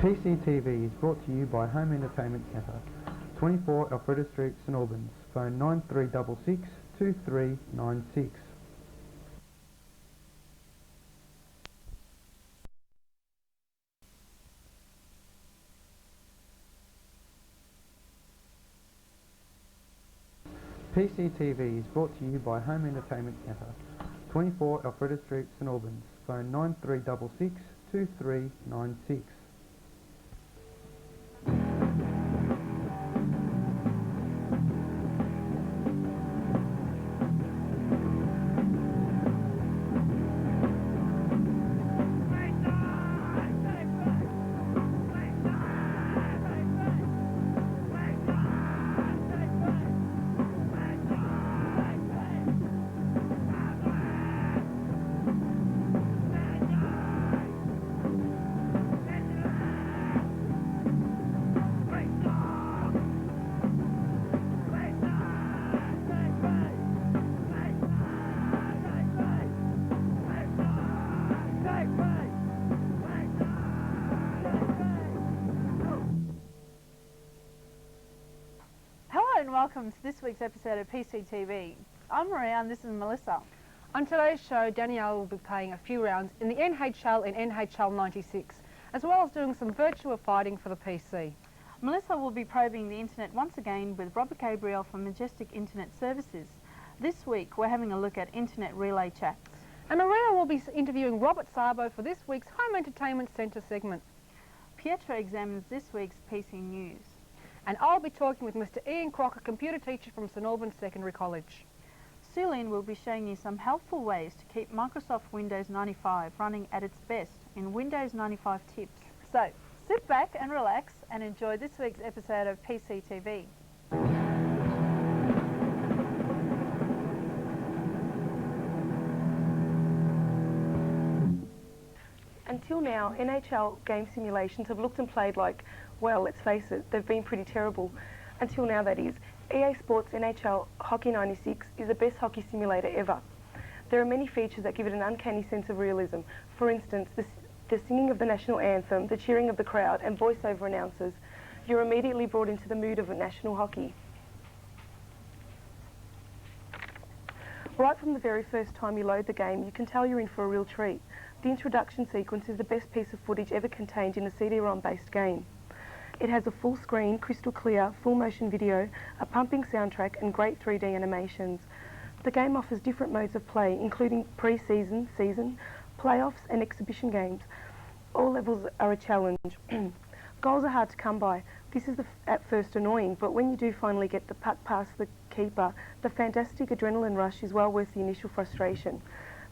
PCTV is brought to you by Home Entertainment Centre, 24 Alfreda Street, St Albans. Phone 9366 2396. PCTV is brought to you by Home Entertainment Centre, 24 Alfreda Street, St Albans. Phone 9366 2396. Welcome to this week's episode of PCTV. I'm Maria and this is Melissa. On today's show, Danielle will be playing a few rounds in the NHL and NHL 96, as well as doing some virtual fighting for the PC. Melissa will be probing the internet once again with Robert Gabriel from Majestic Internet Services. This week we're having a look at internet relay chats. And Maria will be interviewing Robert Sabo for this week's Home Entertainment Centre segment. Pietro examines this week's PC news. And I'll be talking with Mr. Ian Crocker, computer teacher from St Albans Secondary College. Sulene will be showing you some helpful ways to keep Microsoft Windows 95 running at its best in Windows 95 tips. So, sit back and relax and enjoy this week's episode of PCTV. Until now, NHL game simulations have looked and played like, well, let's face it, they've been pretty terrible. Until now, that is. EA Sports Nhl Hockey 96 is the best hockey simulator ever. There are many features that give it an uncanny sense of realism. For instance, the singing of the national anthem, the cheering of the crowd, and voiceover announcers. You're immediately brought into the mood of national hockey. Right from the very first time you load the game, you can tell you're in for a real treat. The introduction sequence is the best piece of footage ever contained in a CD-ROM-based game. It has a full screen, crystal clear, full motion video, a pumping soundtrack and great 3D animations. The game offers different modes of play, including pre-season, season, playoffs and exhibition games. All levels are a challenge. Goals are hard to come by. This is at first annoying, but when you do finally get the puck past the keeper, the fantastic adrenaline rush is well worth the initial frustration.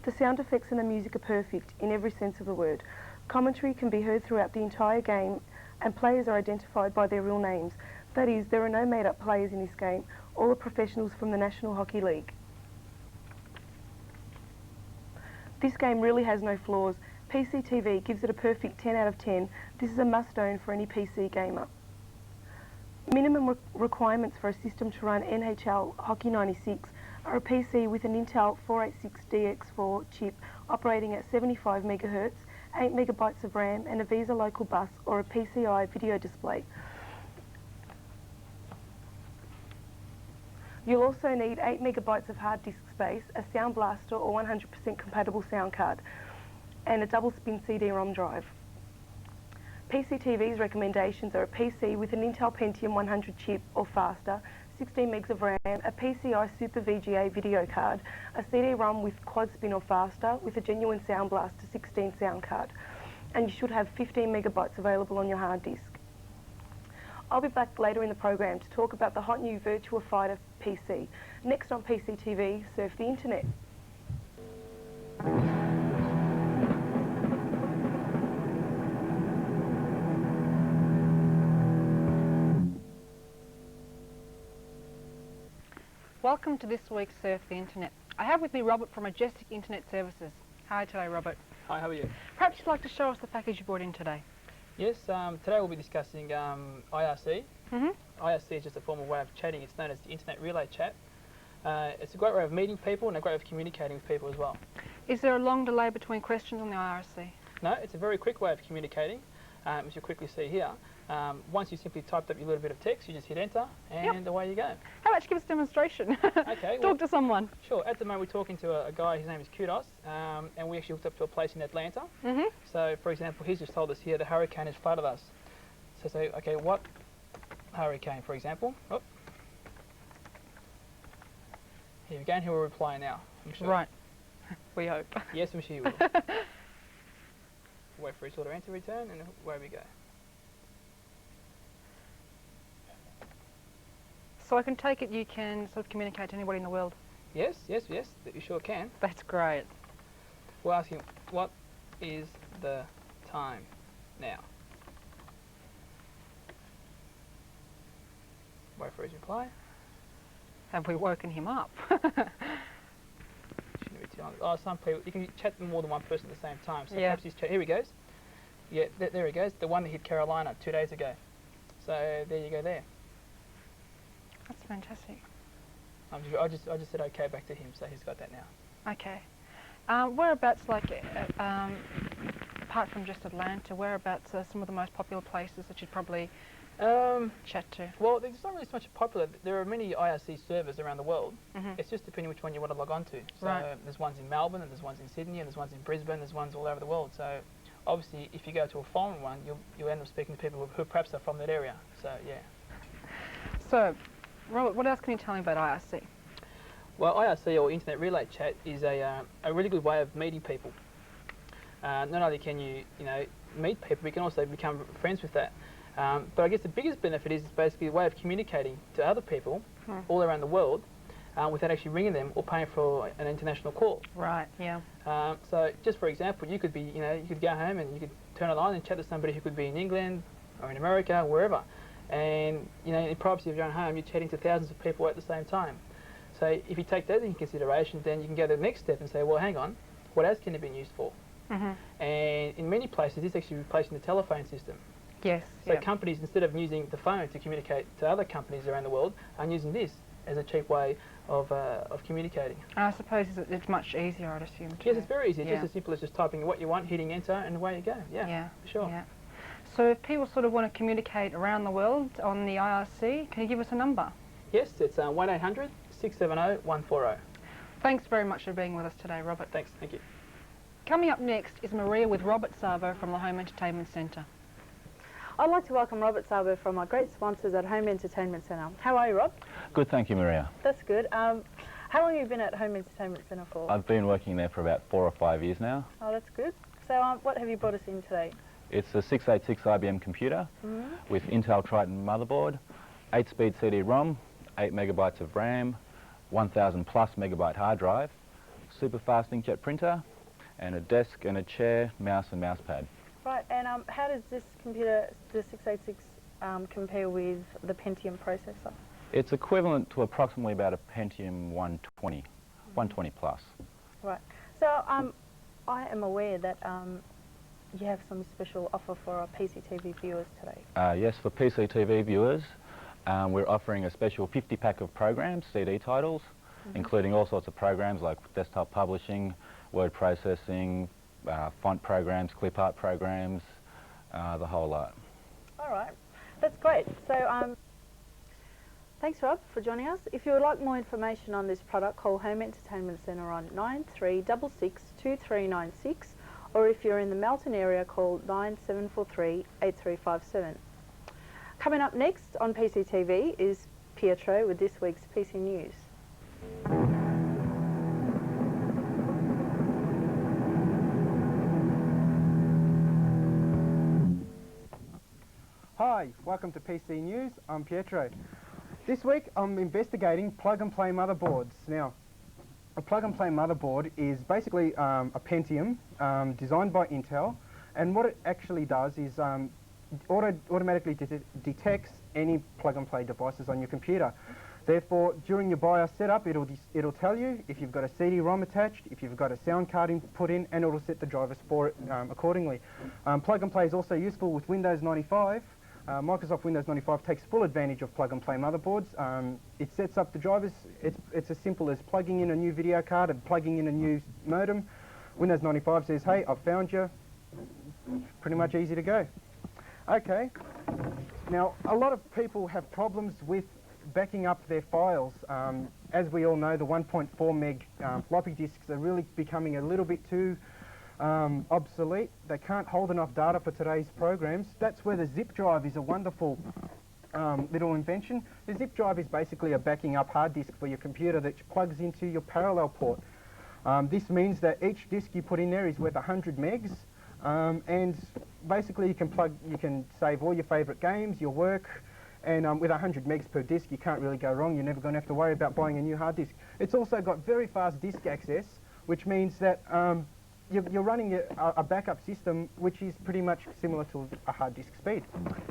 The sound effects and the music are perfect in every sense of the word. Commentary can be heard throughout the entire game and players are identified by their real names. That is, there are no made-up players in this game. All are professionals from the National Hockey League. This game really has no flaws. PCTV gives it a perfect 10 out of 10. This is a must-own for any PC gamer. Minimum requirements for a system to run NHL Hockey 96 are a PC with an Intel 486DX4 chip operating at 75 MHz, 8 MB of RAM and a Visa local bus or a PCI video display. You'll also need 8 MB of hard disk space, a Sound Blaster or 100% compatible sound card, and a double spin CD-ROM drive. PCTV's recommendations are a PC with an Intel Pentium 100 chip or faster, 16 megs of RAM, a PCI Super VGA video card, a CD-ROM with quad spin or faster with a genuine Sound Blaster 16 sound card, and you should have 15 MB available on your hard disk. I'll be back later in the program to talk about the hot new Virtua Fighter PC. Next on PCTV, surf the internet. Welcome to this week's Surf the Internet. I have with me Robert from Majestic Internet Services. Hi today, Robert. Hi, how are you? Perhaps you'd like to show us the package you brought in today. Yes, today we'll be discussing IRC. IRC is just a formal way of chatting. It's known as the Internet Relay Chat. It's a great way of meeting people and a great way of communicating with people as well. Is there a long delay between questions on the IRC? No, it's a very quick way of communicating. as you'll quickly see here. Once you simply typed up your little bit of text, you just hit enter, and away you go. How about you give us a demonstration? Okay. Talk to someone. Sure. At the moment, we're talking to a guy. His name is Kudos, and we actually hooked up to a place in Atlanta. So, for example, he's just told us here the hurricane has flooded us. So say, okay, what hurricane, for example? Oh. Here we go, and he will reply now. I'm sure. Right. We hope. Yes, I'm sure he will. Wait for his sort of answer return, and away we go. So I can take it you can sort of communicate to anybody in the world? Yes, yes, yes, that you sure can. That's great. We'll ask him, what is the time now? Wait for his reply. Have we woken him up? Shouldn't be too long. Oh, some people, you can chat to more than one person at the same time. So perhaps he's here he goes. Yeah, there he goes. The one that hit Carolina 2 days ago. So there you go there. That's fantastic. I just said okay back to him, so he's got that now. Okay. Whereabouts, like, apart from just Atlanta, whereabouts are some of the most popular places that you'd probably chat to? Well, there's not really so much popular. There are many IRC servers around the world. It's just depending which one you want to log on to. So there's ones in Melbourne, and there's ones in Sydney, and there's ones in Brisbane, there's ones all over the world. So obviously, if you go to a foreign one, you'll end up speaking to people who perhaps are from that area. So yeah. So, Robert, what else can you tell me about IRC? Well, IRC, or Internet Relay Chat, is a really good way of meeting people. Not only can you meet people, you can also become friends with that. But I guess the biggest benefit is basically a way of communicating to other people all around the world without actually ringing them or paying for an international call. Right, yeah. So just for example, you could be, you could go home and you could turn it on and chat to somebody who could be in England or in America, wherever. And, in privacy of your own home, you're chatting to thousands of people at the same time. So if you take that into consideration, then you can go to the next step and say, well, hang on, what else can it be used for? And in many places, it's actually replacing the telephone system. Yes. So companies, instead of using the phone to communicate to other companies around the world, are using this as a cheap way of communicating. I suppose it's much easier, I'd assume. Yes, it's very easy. Just as simple as just typing what you want, hitting enter, and away you go. Yeah, for sure. Yeah. So if people sort of want to communicate around the world on the IRC, can you give us a number? Yes, it's 1-800 670 140. Thanks very much for being with us today, Robert. Thanks, thank you. Coming up next is Maria with Robert Savo from the Home Entertainment Centre. I'd like to welcome Robert Savo from our great sponsors at Home Entertainment Centre. How are you, Rob? Good, thank you, Maria. That's good. How long have you been at Home Entertainment Centre for? I've been working there for about 4 or 5 years now. Oh, that's good. So what have you brought us in today? It's a 686 IBM computer with Intel Triton motherboard, 8-speed CD-ROM, 8 megabytes of RAM, 1000 plus megabyte hard drive, super fast inkjet printer, and a desk and a chair, mouse and mouse pad. Right, and how does this computer, the 686, compare with the Pentium processor? It's equivalent to approximately about a Pentium 120 plus. Right. So I am aware that you have some special offer for our PCTV viewers today. Yes, for PCTV viewers, we're offering a special 50-pack of programs, CD titles, including all sorts of programs like desktop publishing, word processing, font programs, clip art programs, the whole lot. All right, that's great. So thanks, Rob, for joining us. If you would like more information on this product, call Home Entertainment Centre on 9366 2396, or if you're in the Melton area, call 9743 8357. Coming up next on PCTV is Pietro with this week's PC News. Hi, welcome to PC News. I'm Pietro. This week I'm investigating plug-and-play motherboards. Now, a plug-and-play motherboard is basically a Pentium designed by Intel, and what it actually does is automatically detects any plug-and-play devices on your computer. Therefore, during your BIOS setup, it'll tell you if you've got a CD-ROM attached, if you've got a sound card put in, and it'll set the drivers for it accordingly. Plug-and-play is also useful with Windows 95. Microsoft Windows 95 takes full advantage of plug-and-play motherboards. It sets up the drivers. It's as simple as plugging in a new video card and plugging in a new modem. Windows 95 says, hey, I've found you. Pretty much easy to go. Okay, now a lot of people have problems with backing up their files. As we all know, the 1.4 meg floppy disks are really becoming a little bit too obsolete. They can't hold enough data for today's programs. That's where the zip drive is a wonderful little invention. The zip drive is basically a backing up hard disk for your computer that plugs into your parallel port. This means that each disk you put in there is worth 100 megs, and basically you can save all your favourite games, your work, and with 100 megs per disk you can't really go wrong. You're never going to have to worry about buying a new hard disk. It's also got very fast disk access, which means that you're running a backup system which is pretty much similar to a hard disk speed.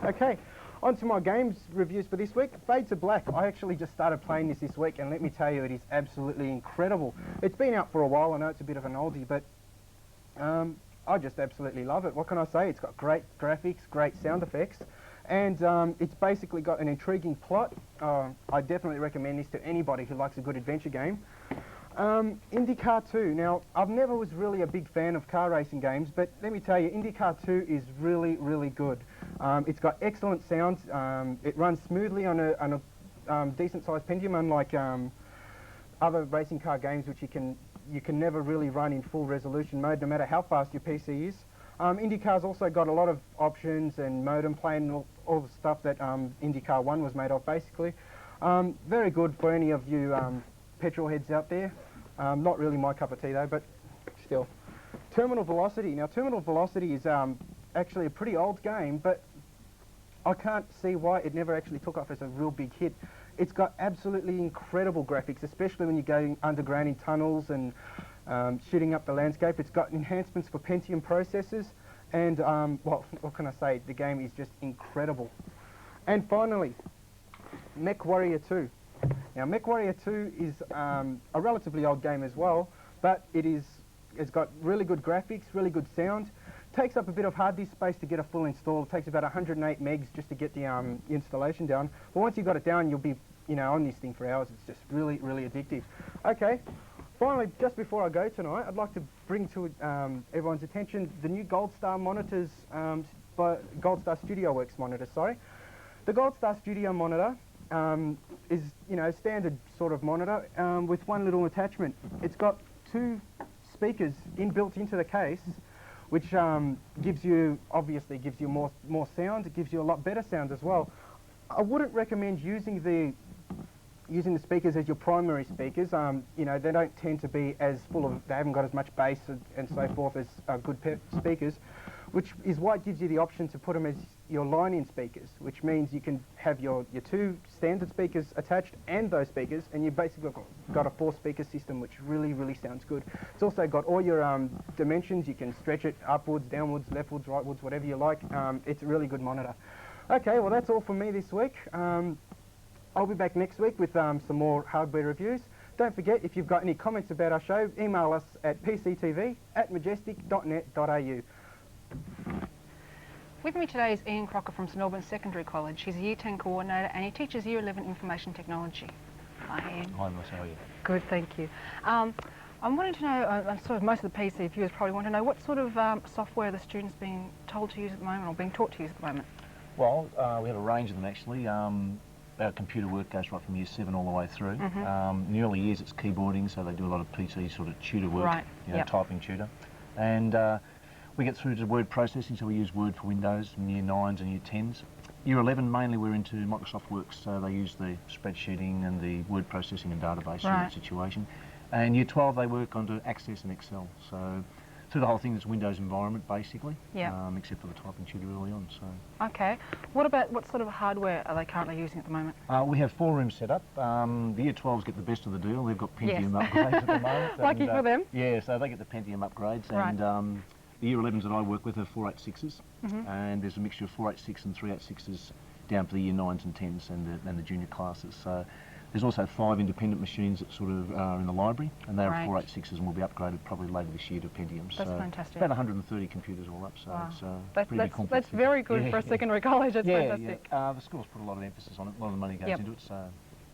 Okay, on to my games reviews for this week. Fade to Black. I actually just started playing this week, and let me tell you, it is absolutely incredible. It's been out for a while. I know it's a bit of an oldie, but I just absolutely love it. What can I say? It's got great graphics, great sound effects, and it's basically got an intriguing plot. I definitely recommend this to anybody who likes a good adventure game. Indycar 2. Now, I've never was really a big fan of car racing games, but let me tell you, Indycar 2 is really, really good. It's got excellent sound. It runs smoothly on a decent-sized Pentium, unlike other racing car games which you can never really run in full resolution mode, no matter how fast your PC is. Indycar's also got a lot of options and modem playing all the stuff that Indycar 1 was made of, basically. Very good for any of you petrol heads out there. Not really my cup of tea though, but still. Terminal Velocity. Now, Terminal Velocity is actually a pretty old game, but I can't see why it never actually took off as a real big hit. It's got absolutely incredible graphics, especially when you're going underground in tunnels and shooting up the landscape. It's got enhancements for Pentium processors, and well, what can I say? The game is just incredible. And finally, Mech Warrior 2. Now, Mech Warrior 2 is a relatively old game as well, but it's got really good graphics, really good sound. Takes up a bit of hard disk space to get a full install. It takes about 108 megs just to get the installation down. But once you've got it down, you'll be, on this thing for hours. It's just really, really addictive. Okay, finally, just before I go tonight, I'd like to bring to everyone's attention the new Gold Star monitors, by Gold Star Studio Works monitors, sorry. The Gold Star Studio monitor is, standard sort of monitor with one little attachment. It's got 2 speakers inbuilt into the case, which obviously gives you more sound. It gives you a lot better sound as well. I wouldn't recommend using the speakers as your primary speakers. They don't tend to be as they haven't got as much bass and so forth as good speakers, which is why it gives you the option to put them as your line-in speakers, which means you can have your 2 standard speakers attached and those speakers, and you've basically got a 4-speaker system, which really, really sounds good. It's also got all your dimensions. You can stretch it upwards, downwards, leftwards, rightwards, whatever you like. It's a really good monitor. Okay, well, that's all from me this week. I'll be back next week with some more hardware reviews. Don't forget, if you've got any comments about our show, email us at pctv@majestic.net.au. With me today is Ian Crocker from St Albans Secondary College. He's a Year 10 coordinator and he teaches Year 11 Information Technology. Hi, Ian. Hi, Miss, how are you? Good, thank you. I'm wanting to know, sort of most of the PC viewers probably want to know, what sort of software the students being told to use at the moment or being taught to use at the moment? Well, we have a range of them actually. Our computer work goes right from Year 7 all the way through. In the early years it's keyboarding, so they do a lot of PC sort of tutor work, right. Typing tutor. And we get through to word processing, so we use Word for Windows in Year 9s and Year 10s. Year 11 mainly we're into Microsoft Works, so they use the spreadsheeting and the word processing and database in that situation. And Year 12 they work onto Access and Excel, so through the whole thing it's a Windows environment basically, except for the typing tutor early on. So. Okay, what sort of hardware are they currently using at the moment? We have 4 rooms set up. The Year 12s get the best of the deal. They've got Pentium upgrades at the moment. Lucky for them. Yeah, so they get the Pentium upgrades. And the Year 11s that I work with are 486s, and there's a mixture of 486 and 386s down for the Year 9s and 10s and the junior classes. So there's also 5 independent machines that sort of are in the library, and they're 486s and will be upgraded probably later this year to Pentiums. That's so fantastic. About 130 computers all up, so it's pretty big complex. That's very good for a secondary college. It's fantastic. The school's put a lot of emphasis on it. A lot of money goes into it. So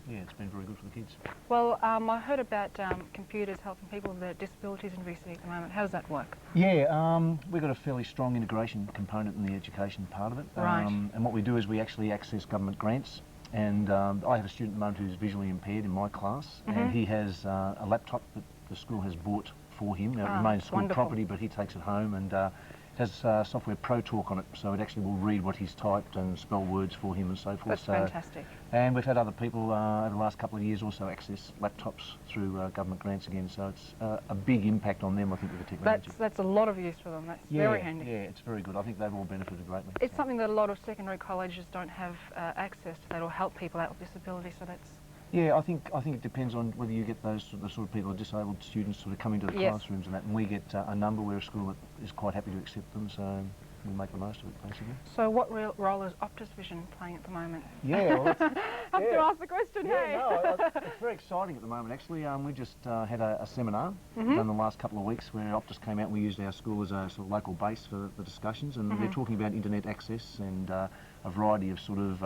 yeah, it's been very good for the kids. Well, I heard about computers helping people with their disabilities in VC at the moment. How does that work? Yeah, we've got a fairly strong integration component in the education part of it. Right. And what we do is we actually access government grants. And I have a student at the moment who's visually impaired in my class, and he has a laptop that the school has bought for him. Now, it remains school wonderful. property, but he takes it home, and it has software Pro Talk on it, so it actually will read what he's typed and spell words for him and so forth. That's fantastic. And we've had other people over the last couple of years also access laptops through government grants again, so it's a big impact on them, I think, with the technology. That's a lot of use for them. That's very handy. Yeah, it's very good. I think they've all benefited greatly. It's something that a lot of secondary colleges don't have access to, that will help people out with disability, so that's... Yeah, I think it depends on whether you get the sort of people, disabled students, sort of come into the classrooms and that, and we get a number. We're a school that is quite happy to accept them, so we make the most of it, basically. So what role is Optus Vision playing at the moment? Yeah, well, I have to ask the question, hey? No, it's very exciting at the moment, actually. We just had a seminar done the last couple of weeks where Optus came out. We used our school as a sort of local base for the discussions, and they're talking about internet access and a variety of sort of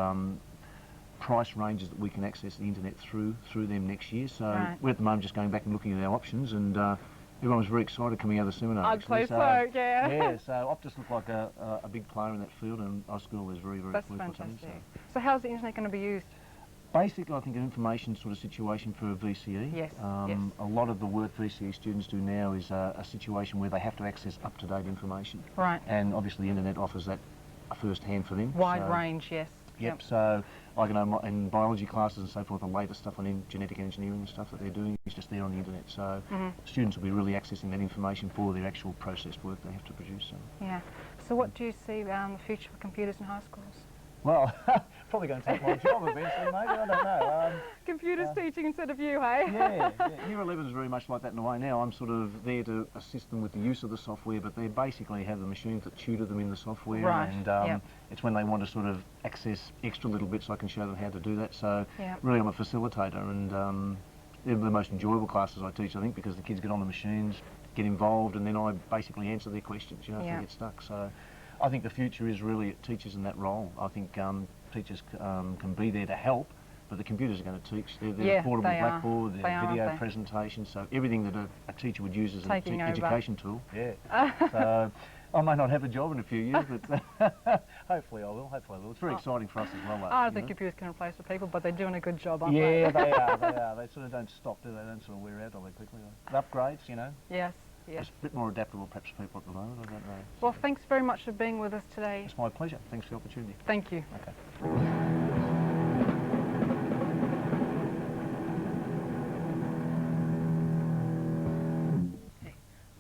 price ranges that we can access the internet through them next year. So we're at the moment just going back and looking at our options, and everyone was very excited coming out of the seminar. I'd say so, yeah. Yeah, so Optus looked like a big player in that field, and our school is very, very That's pleased with fantastic. them. So how's the internet going to be used? Basically, I think an information sort of situation for a VCE. Yes, A lot of the work VCE students do now is a situation where they have to access up-to-date information. Right. And obviously the internet offers that first hand for them. Wide range, yes. Yep, so I know in biology classes and so forth, the latest stuff on genetic engineering and stuff that they're doing is just there on the internet. So students will be really accessing that information for their actual processed work they have to produce. So. Yeah. So what do you see the future for computers in high schools? Well, probably going to take my job eventually, maybe, I don't know. Computers teaching instead of you, hey? Yeah, Year 11 is very much like that in a way now. I'm sort of there to assist them with the use of the software, but they basically have the machines that tutor them in the software. Right, And it's when they want to sort of access extra little bits I can show them how to do that. So really I'm a facilitator, and they're the most enjoyable classes I teach, I think, because the kids get on the machines, get involved, and then I basically answer their questions, if they get stuck. So I think the future is really teachers in that role. I think teachers can be there to help, but the computers are going to teach. They're portable blackboard, they're video presentations, so everything that a teacher would use as an education tool. Yeah. So I may not have a job in a few years, but hopefully I will. It's very exciting for us as well. I don't think computers can replace the people, but they're doing a good job, aren't they? Yeah, they are. They sort of don't stop, do they? They don't sort of wear out all that quickly. The upgrades, you know. Yes. Yes. It's a bit more adaptable, perhaps, people at the moment, I don't know. Well, thanks very much for being with us today. It's my pleasure. Thanks for the opportunity. Thank you. Okay.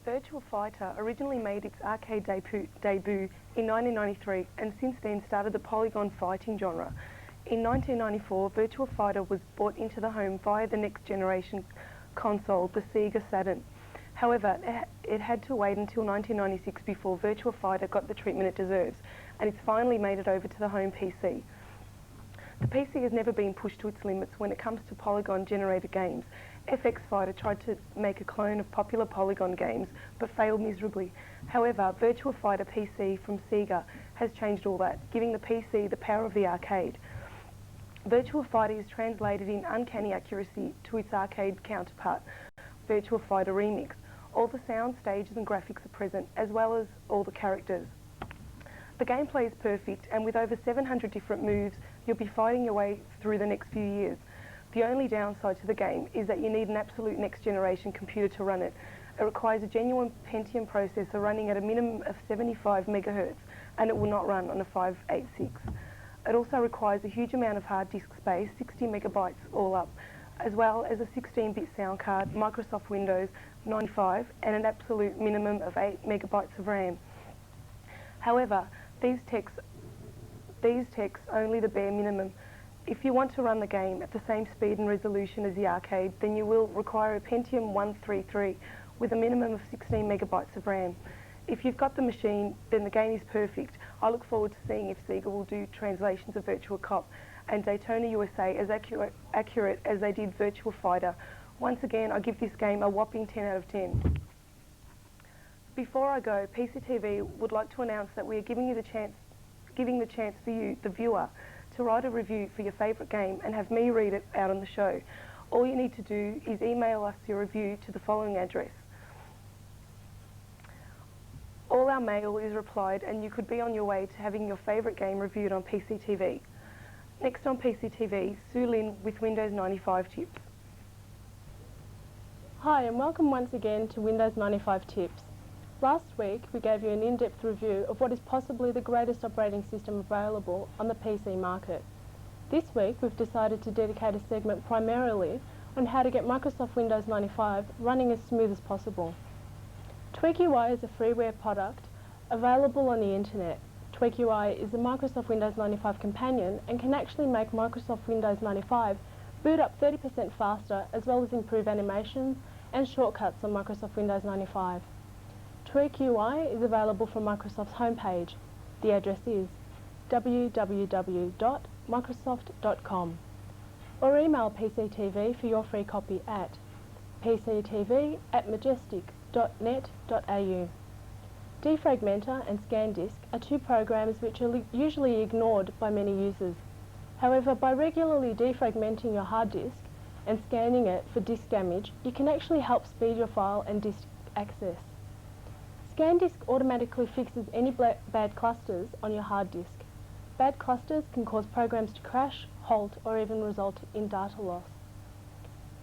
Virtua Fighter originally made its arcade debut in 1993 and since then started the polygon fighting genre. In 1994, Virtua Fighter was brought into the home via the next generation console, the Sega Saturn. However, it had to wait until 1996 before Virtua Fighter got the treatment it deserves, and it's finally made it over to the home PC. The PC has never been pushed to its limits when it comes to polygon-generated games. FX Fighter tried to make a clone of popular polygon games, but failed miserably. However, Virtua Fighter PC from Sega has changed all that, giving the PC the power of the arcade. Virtua Fighter is translated in uncanny accuracy to its arcade counterpart, Virtua Fighter Remix. All the sound, stages and graphics are present, as well as all the characters. The gameplay is perfect, and with over 700 different moves, you'll be fighting your way through the next few years. The only downside to the game is that you need an absolute next-generation computer to run it. It requires a genuine Pentium processor running at a minimum of 75 megahertz, and it will not run on a 586. It also requires a huge amount of hard disk space, 60 megabytes all up, as well as a 16-bit sound card, Microsoft Windows 95, and an absolute minimum of 8 megabytes of RAM. However, these techs only the bare minimum. If you want to run the game at the same speed and resolution as the arcade, then you will require a Pentium 133 with a minimum of 16 megabytes of RAM. If you've got the machine, then the game is perfect. I look forward to seeing if Sega will do translations of Virtua Cop and Daytona USA as accurate as they did Virtua Fighter. Once again, I give this game a whopping 10 out of 10. Before I go, PCTV would like to announce that we are giving the chance for you, the viewer, to write a review for your favourite game and have me read it out on the show, all you need to do is email us your review to the following address. All our mail is replied and you could be on your way to having your favourite game reviewed on PCTV. Next on PCTV, Sue Lynn with Windows 95 tips. Hi and welcome once again to Windows 95 Tips. Last week we gave you an in-depth review of what is possibly the greatest operating system available on the PC market. This week we've decided to dedicate a segment primarily on how to get Microsoft Windows 95 running as smooth as possible. TweakUI is a freeware product available on the internet. TweakUI is a Microsoft Windows 95 companion and can actually make Microsoft Windows 95 boot up 30% faster, as well as improve animations and shortcuts on Microsoft Windows 95. TweakUI is available from Microsoft's homepage. The address is www.microsoft.com, or email PCTV for your free copy at pctv@majestic.net.au. Defragmenter and ScanDisk are two programs which are usually ignored by many users. However, by regularly defragmenting your hard disk and scanning it for disk damage, you can actually help speed your file and disk access. ScanDisk automatically fixes any bad clusters on your hard disk. Bad clusters can cause programs to crash, halt, or even result in data loss.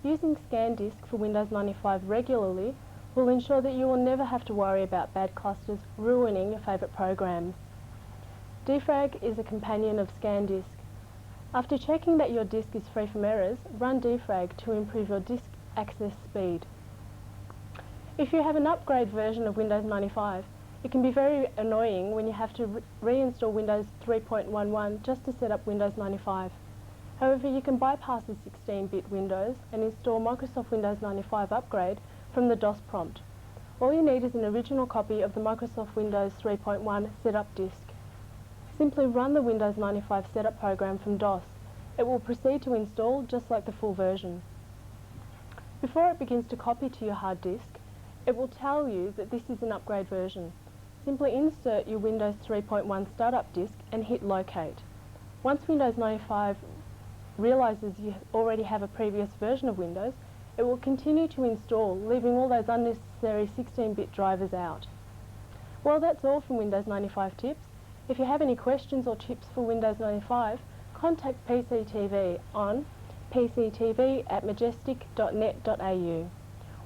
Using ScanDisk for Windows 95 regularly will ensure that you will never have to worry about bad clusters ruining your favourite programs. Defrag is a companion of ScanDisk. After checking that your disk is free from errors, run Defrag to improve your disk access speed. If you have an upgrade version of Windows 95, it can be very annoying when you have to reinstall Windows 3.11 just to set up Windows 95. However, you can bypass the 16-bit Windows and install Microsoft Windows 95 upgrade from the DOS prompt. All you need is an original copy of the Microsoft Windows 3.1 setup disk. Simply run the Windows 95 setup program from DOS. It will proceed to install just like the full version. Before it begins to copy to your hard disk, it will tell you that this is an upgrade version. Simply insert your Windows 3.1 startup disk and hit locate. Once Windows 95 realises you already have a previous version of Windows, it will continue to install, leaving all those unnecessary 16-bit drivers out. Well, that's all from Windows 95 Tips. If you have any questions or tips for Windows 95, contact PCTV on pctv@majestic.net.au.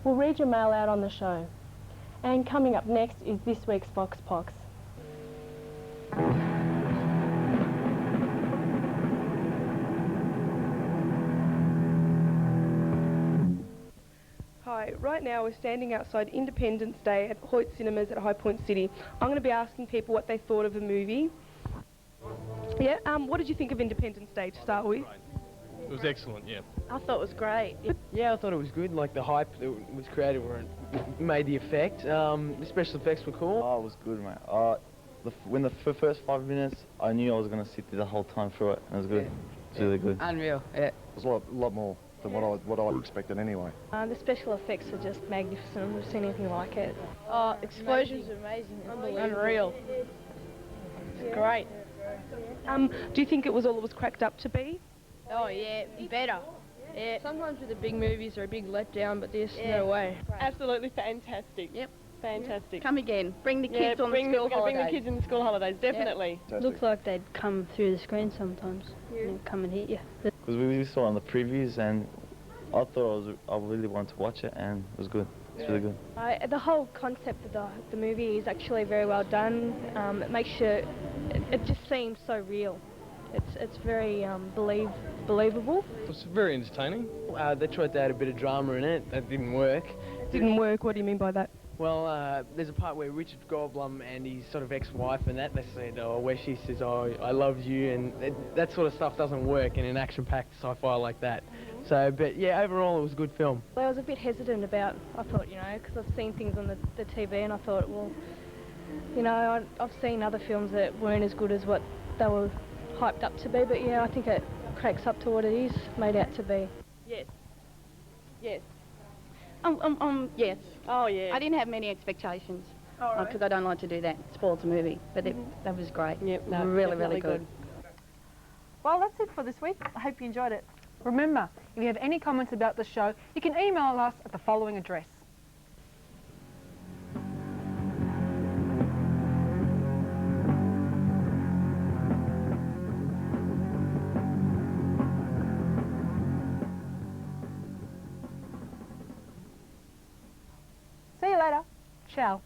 We'll read your mail out on the show. And coming up next is this week's Vox Pox. Hi, right now we're standing outside Independence Day at Hoyt Cinemas at High Point City. I'm going to be asking people what they thought of the movie. Yeah, what did you think of Independence Day to start with? It was excellent, yeah. I thought it was great. Yeah, I thought it was good. Like the hype that was created made the effect. The special effects were cool. Oh, it was good, mate. When the first 5 minutes, I knew I was going to sit there the whole time through it. It was good. It was really good. Unreal, yeah. It was a lot more than what I expected anyway. The special effects are just magnificent. I've never seen anything like it. Explosions are amazing. Unreal. It's great. Do you think it was all it was cracked up to be? Oh yeah, better. Yeah. Sometimes with the big movies are a big letdown, but this, no way. Absolutely fantastic. Yep. Fantastic. Come again. Bring the kids on the school holidays. Bring the kids in the school holidays, definitely. Yep. Looks like they'd come through the screen sometimes and come and hit you. Because we saw on the previews and I thought I really wanted to watch it and it was good. It's really good. The whole concept of the movie is actually very well done. It makes you, it just seems so real. It's very believable. It was very entertaining. They tried to add a bit of drama in it. That didn't work. Didn't work? What do you mean by that? Well, there's a part where Richard Goldblum and his sort of ex-wife and that, they said, where she says, oh, I love you, and that sort of stuff doesn't work in an action-packed sci-fi like that. So, but yeah, overall it was a good film. Well, I was a bit hesitant about, I thought, because I've seen things on the TV and I thought, well, I've seen other films that weren't as good as what they were hyped up to be, but yeah, I think it cracks up to what it is made out to be. Yes. Yes. Yes. Oh, yeah. I didn't have many expectations. Because I don't like to do that. It spoils the movie. But that was great. Yep, no, really, really good. Well, that's it for this week. I hope you enjoyed it. Remember, if you have any comments about the show, you can email us at the following address. See you later. Ciao.